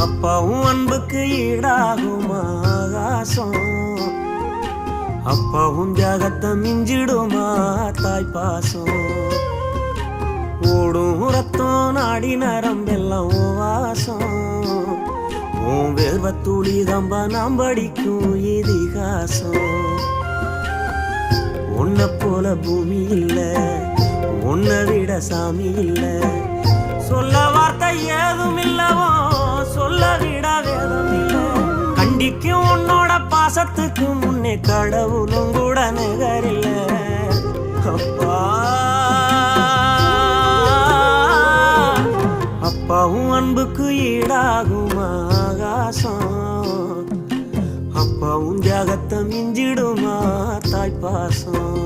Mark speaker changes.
Speaker 1: அப்பாவும் அன்புக்கு ஈடாகுமா ஆகாசம், அப்பாவும் தியாகத்தை மிஞ்சிடுமா தாய் பாசம். ஓடும் ரத்தம் நாடி நரம்பெல்லாம் ஓ வாசம், உன் வேர்வத்துளி தம்ப நாம் படிக்கும் இதிகாசம். உன்னை போல பூமி இல்ல, உன்னை விட சாமி இல்ல, சொல்ல வார்த்தை ஏதும் இல்லவோ சொல்ல விட வேதம் இல்ல. கண்டிக்கும் உன்னோட பாசத்துக்கு முன்னே கடவுளும் கூட நிகரில்ல. அப்பா அப்பாவும் அன்புக்கு ஈடாகும் ஆகாசம், அப்பாவும் தியாகத்தை மிஞ்சிடுமா தாய் பாசம்.